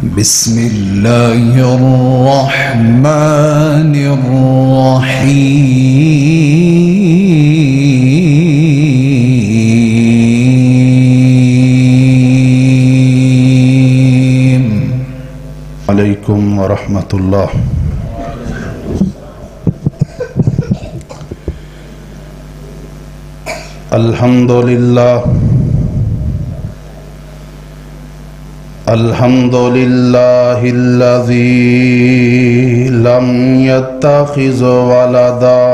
بسم الله الرحمن الرحيم. عليكم ورحمة الله. الحمد لله الحمد لله الذي لم يتخذ ولدا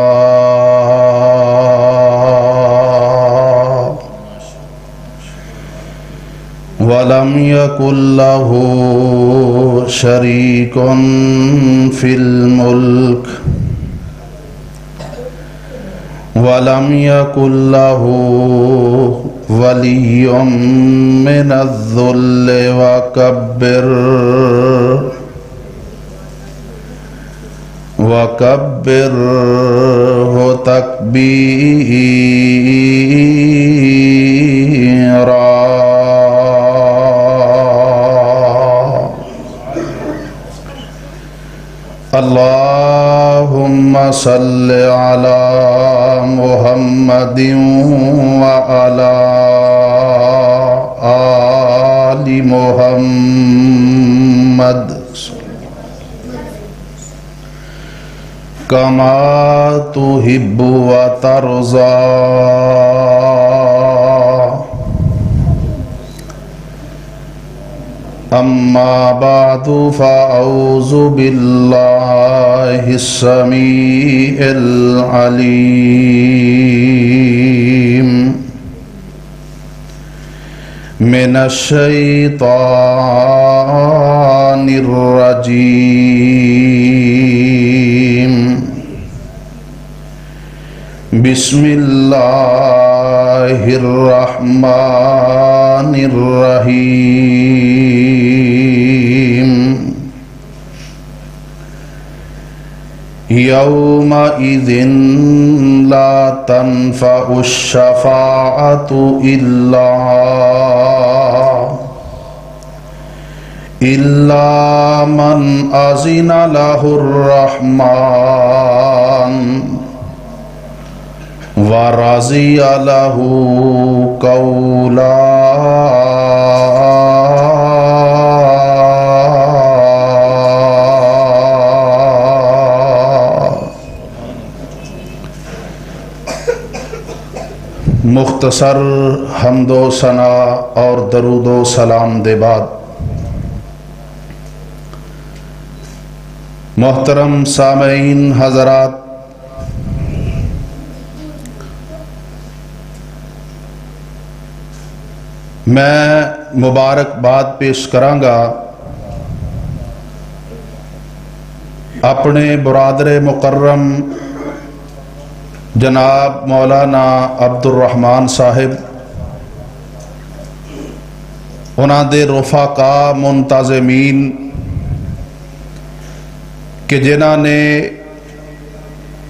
ولم يكن له شريك في الملك ولم يكن له ولي من الذل وكبره تكبيرا. اللهم صل على محمد وعلى آل محمد كما تحب وترضى. أما بعد فأعوذ بالله السميع العليم من الشيطان الرجيم. بسم الله الرحمن الرحيم. يومئذ لا تنفع الشفاعة إلا من أذن له الرحمن ورضي له قولا. مختصر حمد و ثنا اور درود و سلام دے بعد محترم سامعین حضرات، میں مبارکباد پیش کرانگا اپنے برادر مکرم جناب مولانا عبد الرحمن صاحب، انہاں دے رفقا منتظمین کہ جنہاں نے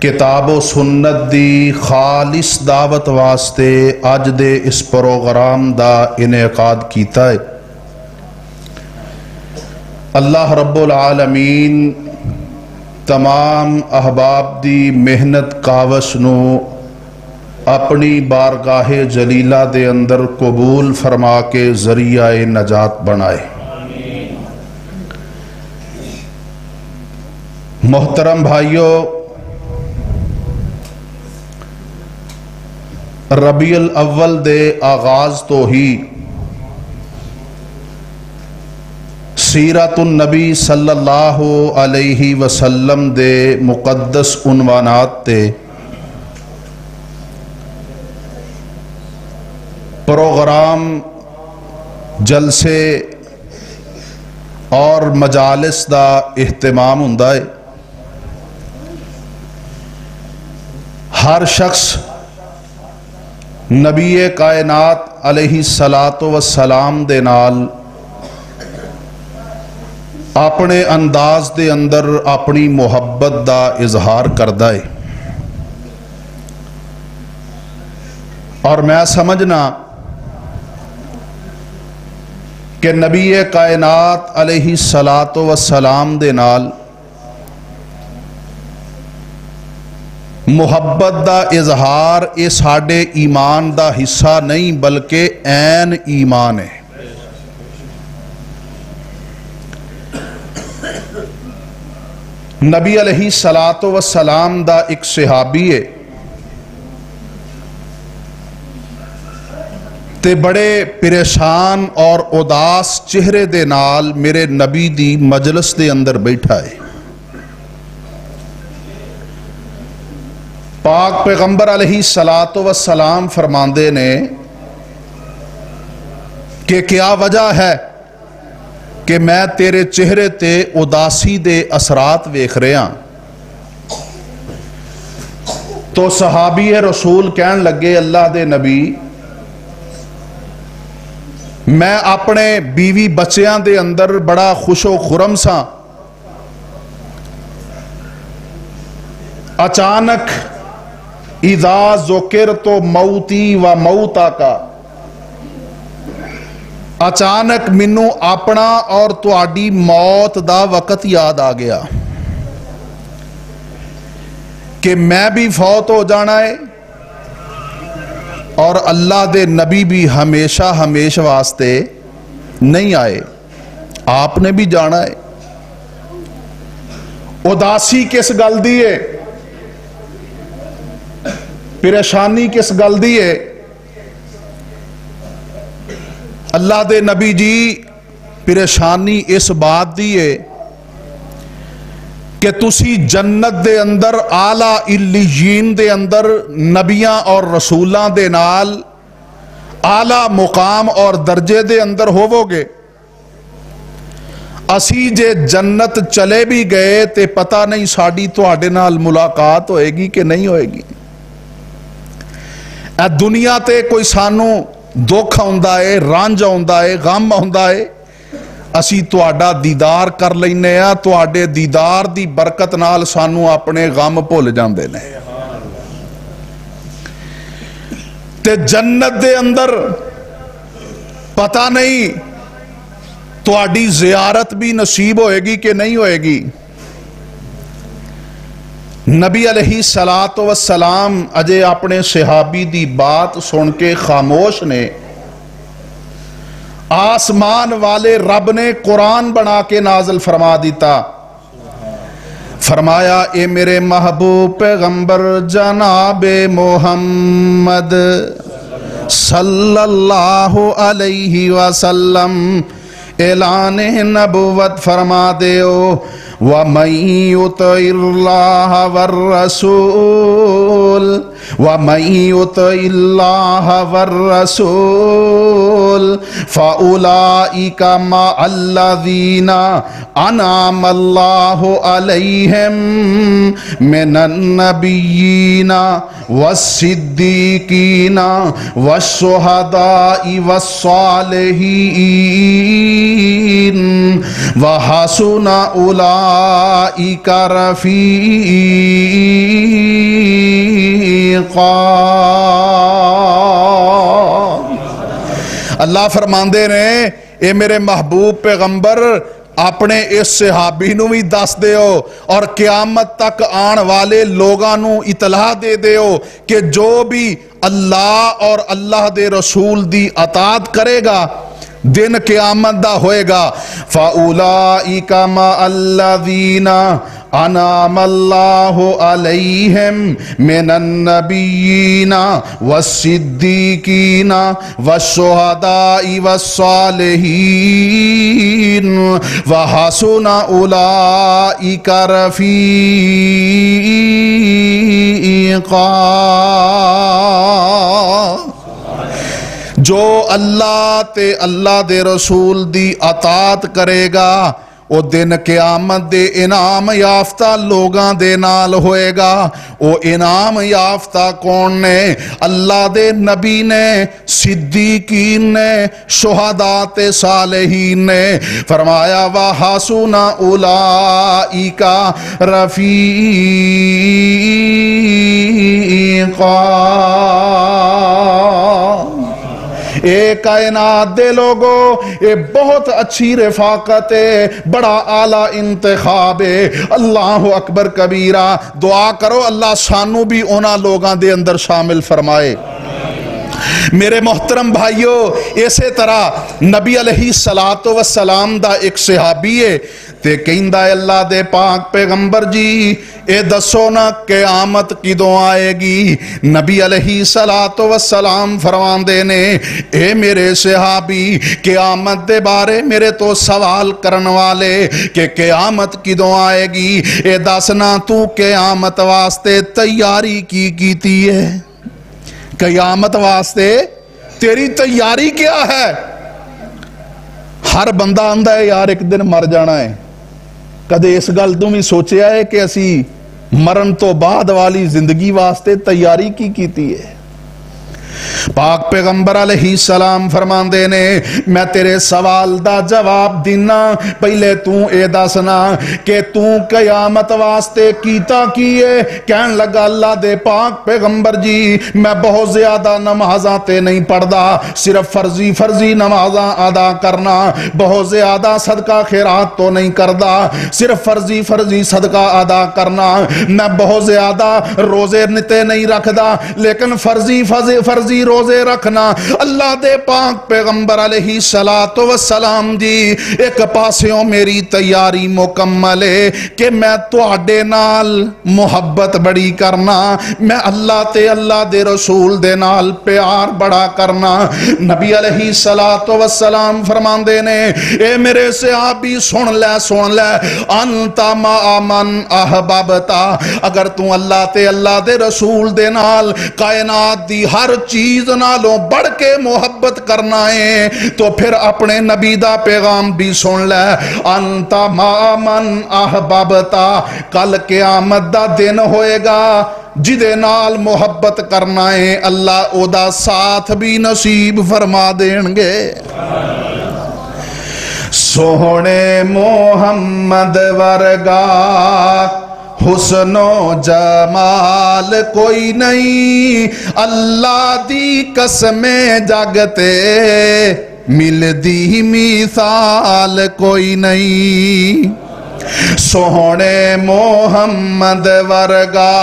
کتاب و سنت دی خالص دعوت واسطے اج دے اس پروگرام دا انعقاد کیتا ہے. اللہ رب العالمین تمام احباب دی محنت کاوش نو اپنی بارگاہ جلیلہ دے اندر قبول فرما کے ذریعہ نجات بنائے. محترم بھائیو، ربیع الاول دے آغاز تو ہی سیرت النبی صلی اللہ علیہ وسلم دے مقدس عنوانات تے پروگرام، جلسے اور مجالس دا اہتمام ہوندا ہے. ہر شخص نبی کائنات علیہ السلام دے نال اپنے انداز دے اندر اپنی محبت دا اظہار کردہ ہے. اور میں سمجھنا کہ کہ نبی کائنات علیہ السلام دے نال محبت دا اظہار اے ساڈے ایمان دا حصہ نہیں بلکہ عین ایمان ہے۔ نبی علیہ السلام دا ایک صحابی ہے تے بڑے پریشان اور اداس چہرے دے نال میرے نبی دی مجلس دے اندر بیٹھا ہے۔ پاک پیغمبر علیہ السلام فرماندے نے کہ کیا وجہ ہے کہ میں تیرے چہرے تے اداسی دے اثرات ویکھ رہا۔ تو صحابی رسول کہن لگے اللہ دے نبی میں اپنے بیوی بچیاں دے اندر بڑا خوش و خرم سا، اچانک اذا ذکرت موتی و موتا کا، اچانک منو اپنا اور تواڈی موت دا وقت یاد آ گیا کہ میں بھی فوت ہو جانا ہے اور اللہ دے نبی بھی ہمیشہ ہمیشہ واسطے نہیں آئے، آپ نے بھی جانا ہے۔ اداسی کس گل دی ہے، پریشانی کس گل دی ہے؟ اللہ دے نبی جی پریشانی اس بات دی ہے کہ تسی جنت دے اندر اعلیٰ علیین دے اندر نبیاں اور رسولاں دے نال اعلیٰ مقام اور درجے دے اندر ہوو گے، اسی جے جنت چلے بھی گئے تے پتہ نہیں ساڈی تواڈے نال ملاقات ہوئے گی کہ نہیں ہوئے گی۔ اے دنیا تے کوئی سانو دکھ آندا ہے، رانج آندا ہے، غم آندا ہے، اسی تواڈا دیدار کر لینے ہیں، تواڈے دیدار دی برکت نال سانو اپنے غم بھول جاندے نے۔ تے جنت دے اندر پتہ نہیں تواڈی زیارت بھی نصیب ہوئے گی کہ نہیں ہوئے گی۔ نبی علیہ السلام اجے اپنے صحابی دی بات سن کے خاموش نے، آسمان والے رب نے قرآن بنا کے نازل فرما دیتا، فرمایا اے میرے محبوب پیغمبر جناب محمد صلی اللہ علیہ وسلم اعلان نبوت فرما دیو، وَمَن يُطِعِ اللَّهَ وَالرَّسُولَ وَمَن يُطِعِ اللَّهَ وَالرَّسُولَ فَأُولَئِكَ مَعَ الَّذِينَ أَنْعَمَ اللَّهُ عَلَيْهِمْ مِنَ النَّبِيِّينَ وَالصِّدِّيقِينَ وَالشُّهَدَاءِ وَالصَّالِحِينَ وَحَسُنَ أُولَئِكَ رفیقا۔ اللہ فرماندے نے اے میرے محبوب پیغمبر اپنے اس صحابی نو بھی دس دیو اور قیامت تک آن والے لوگاں نو اطلاع دے دیو کہ جو بھی اللہ اور اللہ دے رسول دی اطاعت کرے گا دن قیامت دا ہوئے گا، فَأُولَئِكَ مَعَ الَّذِينَ أَنْعَمَ اللَّهُ عَلَيْهِمْ مِنَ النَّبِيِّينَ وَالصِّدِّيقِينَ وَالشُّهَدَاءِ وَالصَّالِحِينَ وَحَسُنَ أُولَئِكَ رفیقا۔ جو اللہ تے اللہ دے رسول دی اطاعت کرے گا وہ دن قیامت دے انعام یافتہ لوگاں دے نال ہوئے گا۔ وہ انعام یافتہ کون نے؟ اللہ دے نبی نے، صدیقین نے، شہداء تے صالحین نے۔ فرمایا وَحَسُنَ أُولَئِكَ رفیقا۔ اے کائنات دے لوگو اے بہت اچھی رفاقت ہے، بڑا اعلیٰ انتخاب ہے۔ اللہ اکبر کبیرہ، دعا کرو اللہ سانو بھی اونا لوگاں دے اندر شامل فرمائے۔ میرے محترم بھائیو، اسی طرح نبی علیہ السلام دا ایک صحابی ہے تے کہندہ اللہ دے پاک پیغمبر جی اے دسو نا قیامت کدوں آئے گی؟ نبی علیہ السلام فرماندے نے اے میرے صحابی قیامت دے بارے میرے تو سوال کرن والے کہ قیامت کدوں آئے گی، اے دسنا تو قیامت واسطے تیاری کی کیتی ہے؟ قیامت واسطے تیری تیاری کیا ہے؟ ہر بندہ آندہ ہے یار ایک دن مر جانا ہے، کدے اس گل تو بھی سوچیا ہے کہ اسی مرن تو بعد والی زندگی واسطے تیاری کی کیتی ہے؟ پاک پیغمبر علیہ السلام فرماندے نے میں تیرے سوال دا جواب دینا، پہلے تو اے دسنا کہ تو قیامت واسطے کیتا کیے؟ کہن لگا اللہ دے پاک پیغمبر جی میں بہت زیادہ نمازاں تے نہیں پڑھدا، صرف فرضی نمازاں ادا کرنا، بہت زیادہ صدقہ خیرات تو نہیں کردا، صرف فرضی صدقہ ادا کرنا، میں بہت زیادہ روزے نتے نہیں رکھدا، لیکن فرضی روزے رکھنا۔ اللہ دے پاک پیغمبر علیہ السلام جی ایک پاسیوں میری تیاری مکمل ہے کہ میں تواڈے نال محبت بڑی کرنا، میں اللہ تے اللہ دے رسول دے نال پیار بڑا کرنا۔ نبی علیہ السلام فرماندے نے اے میرے صحابی سن لے انت مع من احببتا، اگر تو اللہ تے اللہ دے رسول دے نال کائنات دی ہر چیز نالوں بڑھ کے محبت کرنا ہے تو پھر اپنے نبی دا پیغام بھی سن لے، انت مع من احببتا، کل قیامت دا دن ہوئے گا جدے نال محبت کرنا ہے اللہ او دا ساتھ بھی نصیب فرما دیں گے۔ سونے محمد ورگا حسن و جمال کوئی نہیں، اللہ دی قسمیں جاگتے مل دی مثال کوئی نہیں۔ سونے محمد ورگا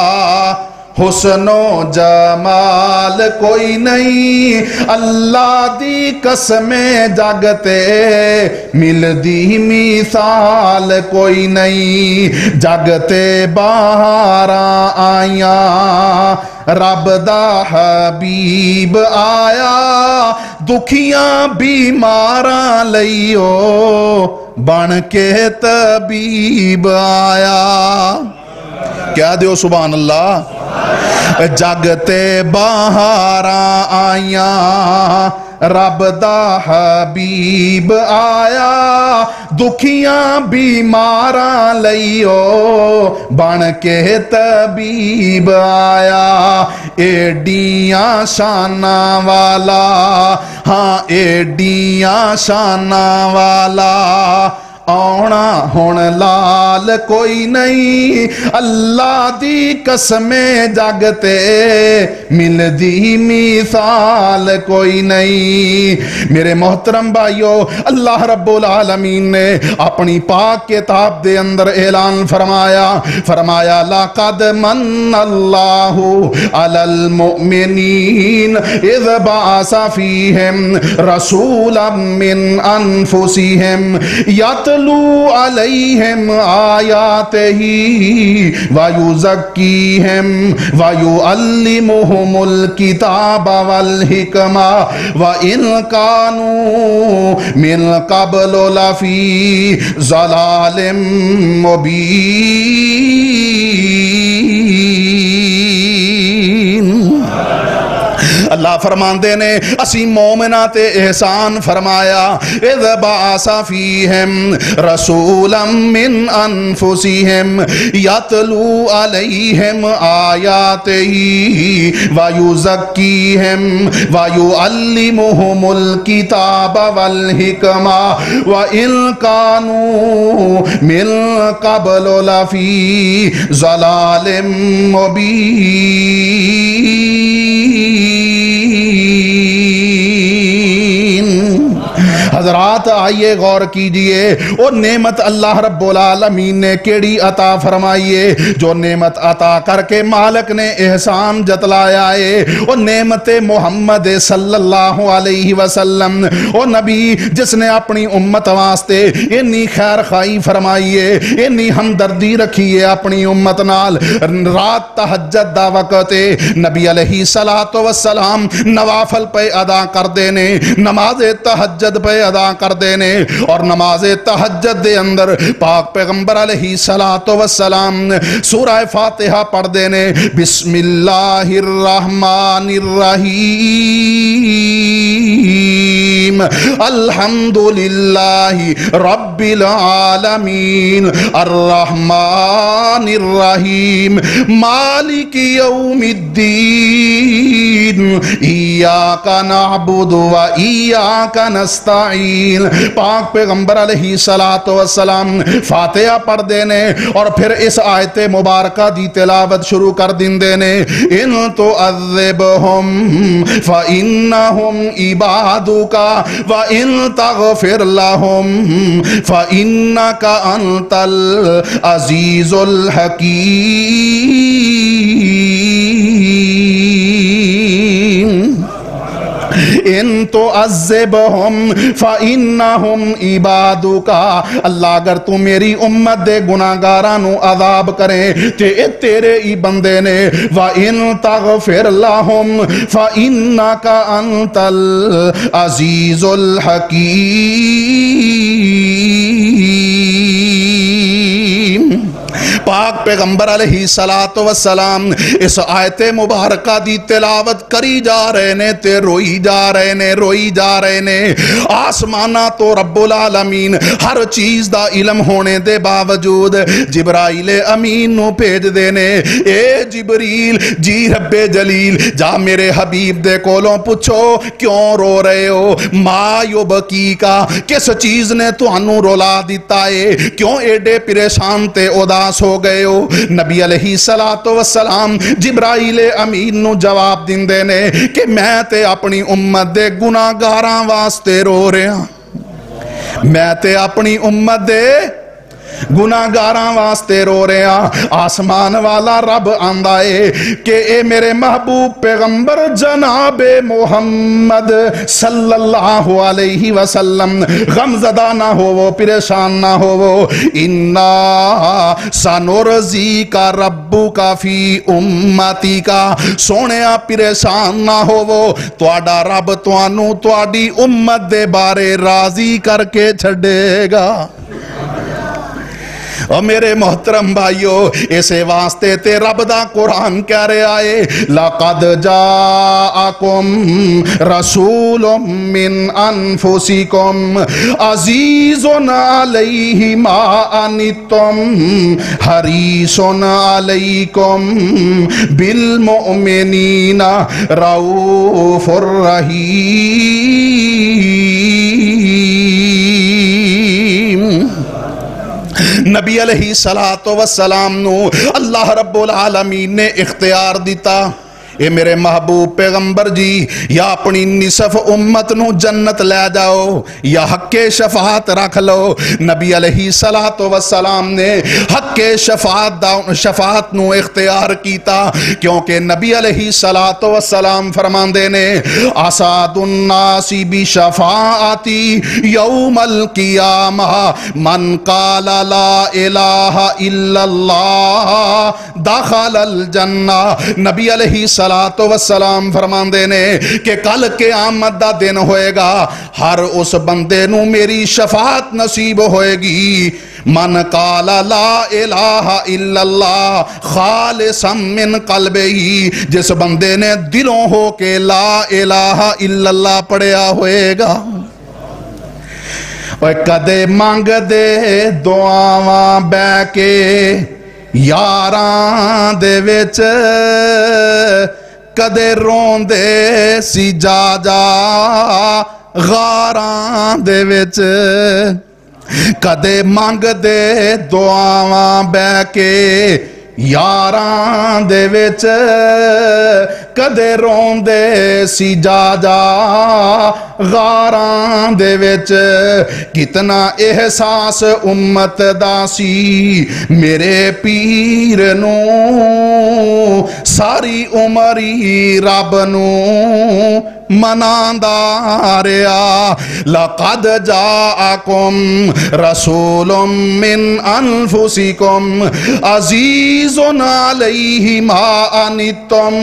حسن و جمال کوئی نہیں، اللہ دی قسمیں جاگتے مل دی مثال کوئی نہیں۔ جاگتے بہاراں آیاں رب دا حبیب آیا، دکھیاں بیماراں لئیو بن کے طبیب آیا۔ کیا دیو سبحان اللہ۔ جاگتے بہاراں آیاں رب دا حبیب آیا، دکھیاں بیماراں لئیو بن کے طبیب آیا۔ ایڈیاں شاناں والا، ہاں ایڈیاں شاناں والا، آنا ہون لال کوئی نہیں، اللہ دی قسمیں جاگتے مل دی مثال کوئی نہیں۔ میرے محترم بھائیو، اللہ رب العالمین نے اپنی پاک کتاب دے اندر اعلان فرمایا لَقَدْ مَنَّ اللَّهُ عَلَى الْمُؤْمِنِينَ اِذْ بَعَثَ فِيهِمْ رَسُولًا مِّنْ أَنفُسِهِمْ يَتْلُو عَلَيْهِمْ آيَاتِهِ وَيُزَكِّيهِمْ وَيُعَلِّمُهُمُ الْكِتَابَ وَالْحِكْمَةَ وَإِنْ كَانُوا مِنْ قَبْلُ لَفِي ضَلَالٍ مُبِينٍ۔ اللہ فرماندے نے اسی مومنہ تے احسان فرمایا، اذ بعث فیہم رسولا من انفسہم یتلو علیہم آیاتہ ویزکیہم ویعلمہم الکتاب والحکمہ وَإِن كَانُوا مِن قَبْلُ لَفِي ضَلَالٍ مُبِينٍ۔ बात आइए गौर कीजिए, वो नेमत अल्लाह रब्बुल आलमीन ने केड़ी अता फरमाइए, जो नेमत अता करके मालिक ने एहसान जतलाया है, वो नेमत मोहम्मद सल्लल्लाहु अलैहि वसल्लम, वो नबी जिसने अपनी उम्मत वास्ते इन्नी खैर खाई फरमाई है, इन्नी हमदर्दी रखी है अपनी उम्मत नाल। रात तहज्जुद दा वक़्त है, नबी अलैहि सलातो वस्सलाम नवाफल पे अदा कर देने, नमाज तहज्जुद पे अदा कर देने, और नमाज तहज्जुद दे अंदर पाक पैगंबर अलैहि सलातो वस्सलाम सूरह फातिहा पढ़ देने, बिस्मिल्लाहिर रहमानिर रहीम अल्हम्दुलिल्लाहि रब्बिल आलमीन अर्रहमानिर रहीम मालिकी यौमिद्दीन इय्याका नअबुदु व इय्याका नस्तईन। पाक पैगंबर अलैहि सलातो वस्सलाम फातिहा पढ़ देने और फिर इस आयत मुबारका दी तिलावत शुरू कर दिंदे ने, इन तो अज़िबहुम फ इन्नहुम इबादुका व इन तगफिर लहुम फ इन्नका अंतल अजीजुल हकीम। इन तो अज़्ज़िबहुम फ़इन्नहुम इबादुका, अल्लाह अगर तू मेरी उम्मत दे गुनाहगारां नू अज़ाब करे ते ए तेरे ही बंदे ने, व इन तग़फिर लहुम फ़इन्नका अंतल अज़ीज़ुल हकीम। पाक पैगंबर अलैहि सलातो वस्सलाम इस आयत मुबारका दी तिलावत करी जा रहे ने ते रोई जा रहे ने, रोई जा रहे ने। आसमाना तो रब्बुल आलमीन हर चीज दा इल्म होने दे बावजूद जिब्राइल अमीन नू भेज देने, ए जिबरील जी रब्बे जलील जा मेरे हबीब दे कोलों पुछो क्यों रो रहे हो, मायुबकी का किस चीज ने तुहानू रोला दिता है, क्यों एडे परेशान ते उदास हो गए हो। नबी अलैहि सलातो वस्सलाम जिब्राइल अमीन नू जवाब दिंदे ने कि मैं ते अपनी उम्मत दे गुनाहगारां वास्ते रो रहा, मैं ते अपनी उम्मत दे गुनाहगारां वास्ते रो रहा। आसमान वाला रब आंदा है कि ए मेरे महबूब पैगंबर जनाबे मोहम्मद सल्लल्लाहु अलैहि वसल्लम गमज़दा ना हो वो, परेशान ना हो वो, इन्ना सनुरज़ी का रब्बू का फी उम्मती का, सोने परेशान ना हो वो, तुहाडा रब तुहानू तुहाडी उम्मत दे बारे राजी करके छड़ेगा। और मेरे मोहतरम भाइयों, इसे वास्ते ते रब दा कुरान कह रहा है, लक़द जाअकुम रसूलुम मिन अनफुसिकुम अज़ीज़ुन अलैहि मा अनित्तुम हरीसुन अलैकुम बिल मुमिनीना रऊफुर रहीम। नबी अलैहि सलातो वस्सलाम नू अल्लाह रब्बुल आलमीन ने इख्तियार दिता, ए मेरे महबूब पैगंबर जी या अपनी निसफ उम्मत नू जन्नत ले जाओ या हक्के शफात रख लो। नबी अलैहि सलातो वस्सलाम ने हक्के शफात नू इख्तियार कीता, क्योंकि नबी अलैहि सलातो वस्सलाम फरमांदे ने, असादुन नासी बि शफाअती यौमल क़ियामा मन काला ला इलाहा इल्लल्लाह दखलल जन्ना। नबी अलैहि सलातो वस्सलाम फरमांदे ने कि कल क़यामत दा दिन होएगा, हर उस बंदे नू मेरी शफात नसीब होएगी, मन काला ला इलाहा इल्लल्लाह खालिसन मिन क़ल्बिही, जिस बंदे ने दिलों हो के ला इलाहा इल्लल्लाह पढ़िया होएगा। और कदे मंग दे दुआवां बह के यारां दे विच, कदे रोंदे सी जा जा गारां दे विच, कदे मंगदे दुआवां बह के यारां दे विच कदे रोंदे सी जा जा गारां दे विच कितना एहसास उम्मत दा सी मेरे पीर नू सारी उमरी रब नू मनांदा रहा लक़द जाअकुम रसूलुम मिन अनफुसिकुम अज़ीज़ुन अलैहि मा अनित्तुम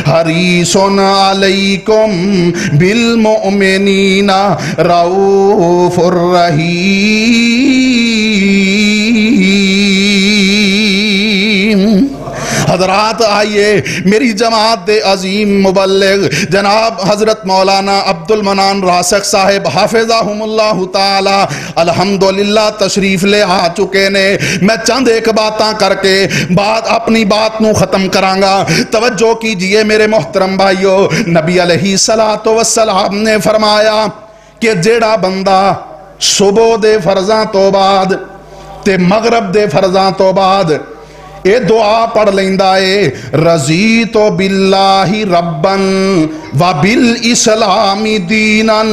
हरीसुन अलैकुम बिल मुमिनीना रऊफुर रहीम। हजरात आइए मेरी जमात दे अजीम मुबल्लिग जनाब हजरत मौलाना अब्दुल मनान रासिक साहिब हाफिज़हुमुल्लाह ताला अल्हम्दुलिल्लाह तशरीफ ले आ चुके ने। मैं चंद एक बातां करके बात अपनी बात नू खत्म करांगा। तवज्जो कीजिए मेरे मोहतरम भाइयों, नबी अलैहिस्सलातु वस्सलाम ने फरमाया कि जेड़ा बंदा सुबह दे फर्जां तो बाद ते मगरब दे फर्जां तो बाद ये दुआ पढ़ लेंदा है रजी तो बिल्लाही रब्बन व बिल इस्लामी दीनन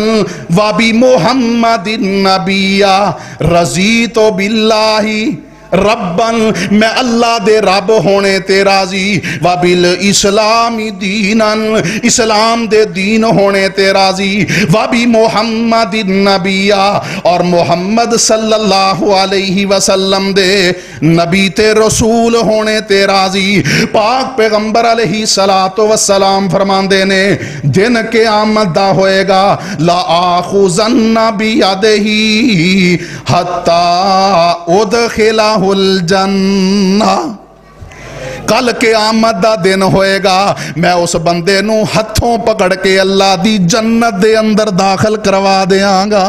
व बि मुहम्मदिन नबिया रजी तो बिल्लाही रब्बन मैं अल्लाह दे रब होने ते राजी व बिल इस्लामी दीनन इस्लाम दे दीन होने ते राजी व बि मुहम्मदिन नबिया और मुहम्मद सल्लल्लाहु अलैहि वसल्लम दे नबी ते रसूल होने ते राजी। पाक पैगंबर अलैहि सलातो वस्सलाम फरमांदे ने दिन क़यामत दा होएगा ला आखुज़न्ना बियदिही हत्ता उदखिला जन्ना। कल क़यामत दा दिन होएगा मैं उस बंदे नू हथों पकड़ के अल्लाह दी जन्नत दे अंदर दाखिल करवा देंगा।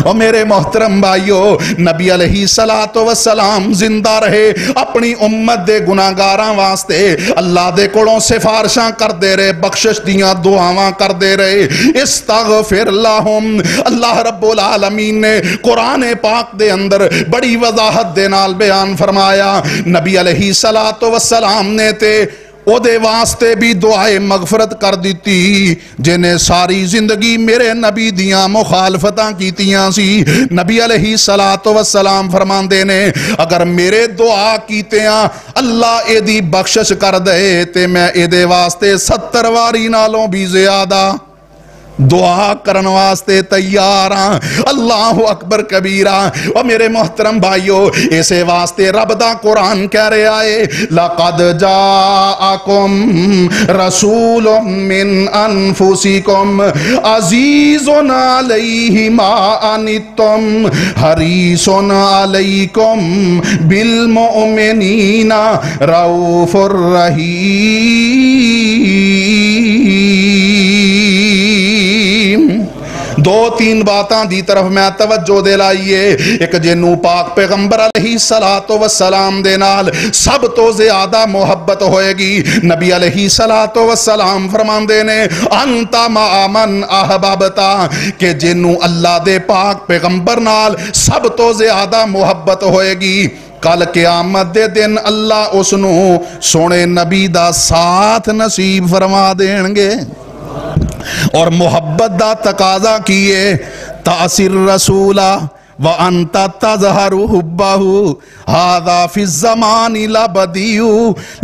और मेरे मोहतरम भाइयों नबी अलैहिस्सलातु वस्सलाम जिंदा रहे अपनी उम्मत दे गुनाहगारां वास्ते अल्लाह दे कोलों सिफारिशां करदे रहे, बख्शिश दियां दुआवां करदे रहे। इस्तगफिर लहुम अल्लाह रब्बुल आलमीन ने कुरान पाक दे अंदर बड़ी वजाहत दे नाल बयान फरमाया। नबी अलैहिस्सलातु वस्सलाम ने ते ओदे वास्ते भी दुआए मगफरत कर दी जिन्हें सारी जिंदगी मेरे नबी दियां मुखालफतां कीतियां सी। नबी अलैहिस्सलातु वस्सलाम फरमांदे ने अगर मेरे दुआ कीतियां अल्लाह एदी बख्शिश कर दे ते मैं एदे वास्ते 70 वारी नालों भी ज्यादा दुआ करन वास्ते तैयार हाँ। अल्लाह अकबर कबीरा। और मेरे मोहतरम भाइयों इसे वास्ते रब दा कुरान कह रहा है लक़द जाअकुम रसूलुम मिन अनफुसिकुम अज़ीज़ुन अलैहि मा अनित्तुम हरीसुन अलैकुम बिल मुमिनीना रऊफुर रहीम। दो तीन बातां दी तरफ मैं तवज्जो दे लाइए। एक जिन्नू पाक पैगंबर अलैहिस्सलातु वस्सलाम दे नाल सब तो ज्यादा मोहब्बत होएगी नबी अलैहिस्सलातु वस्सलाम फरमांदे ने अंता मामन अहबबता के जिन्नू अल्लाह दे पाक पैगंबर नाल सब तो ज्यादा मोहब्बत होएगी कल क़यामत दे दिन अल्लाह उसनू सोने नबी दा साथ नसीब फरमा देंगे। और मोहब्बत दा तकाजा किए तासिर रसूला व अंता तज़हरु हुब्बहु हादा फि ज़मानी लबदियु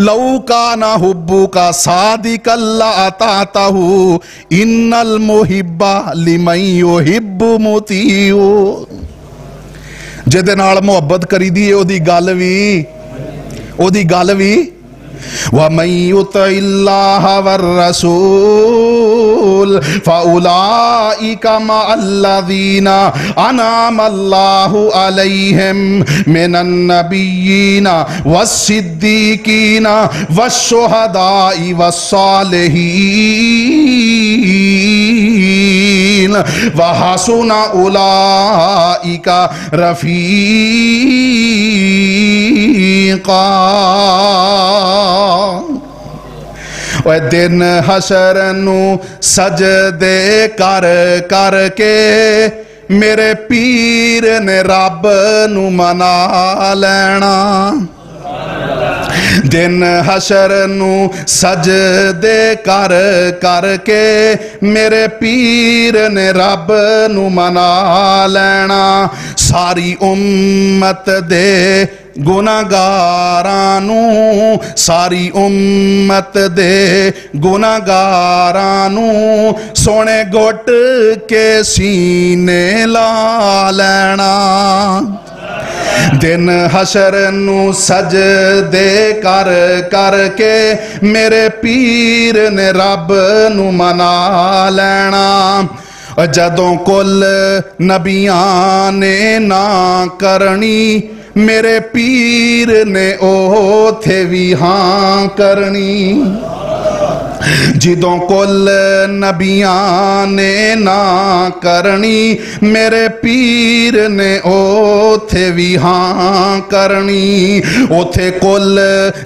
लौ काना हुब्बुका सादिकल लातातहु इन्नल मुहिब्बा लिमन युहिब्बु मुतीयु। जिहदे नाल मोहब्बत करी दी ओदी गल भी वमन युतिल्लाह वर रसूल फउलाइका मअल्लज़ीना अनअमल्लाहु अलैहिम मिनन नबिय्यीना वस्सिद्दीकीना वश्शुहदाई वस्सालिहीन वहसुना उलाइका रफीका। ओए दिन हशर नू सजदे कर कर के मेरे पीर ने रब नू मना लेना। दिन हशर नू सजदे कर कर के मेरे पीर ने रब नू मना लेना। सारी उम्मत दे गुनाहगारां नू, सारी उम्मत दे गुनाहगारां नू सोने घुट के सीने ला लेना। दिन हशर नू सजदे कर कर के मेरे पीर ने रब नू मना लेना। जदों कुल नबियां ने ना करनी मेरे पीर ने ओथे भी हाँ करनी। जिदों कुल नबियां ने ना करनी मेरे पीर ने ओथे भी हाँ करनी। ओथे कुल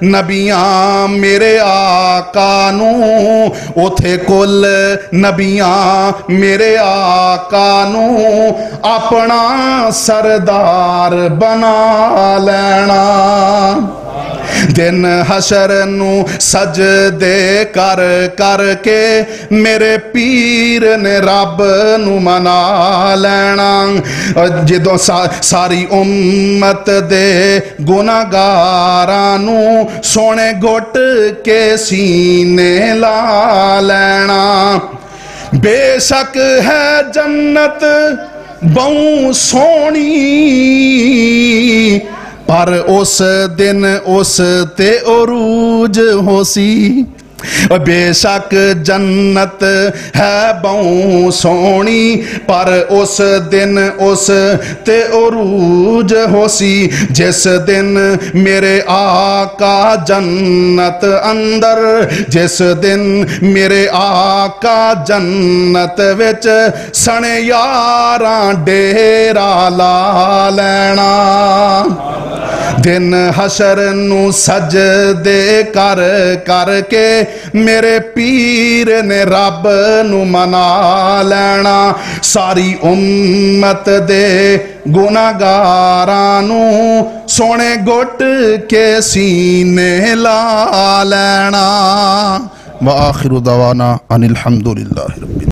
नबियां मेरे आका नू, ओथे कुल नबियां मेरे आका नू अपना सरदार बना लेना। दिन हशर नू सजदे कर कर के मेरे पीर ने रब नू मना लेना। जदों सारी उम्मत दे गुनाहगारां नू सोने घुट के सीने ला लेना। बेशक है जन्नत बहु सोनी पर उस दिन उस ते उरूज होसी। बेशक जन्नत है बहु सोनी पर उस दिन उस ते उरूज होसी। जिस दिन मेरे आका जन्नत अंदर, जिस दिन मेरे आका जन्नत विच सने यारां डेरा ला लेना। दिन हशर नू सजदे कर कर के मेरे पीर ने रब नू मना लेना। सारी उम्मत दे गुनाहगारां नू सोने घुट के सीने ला लेना। व आखिरु दवाना अनिल हम्दुलिल्लाहि रब्बिल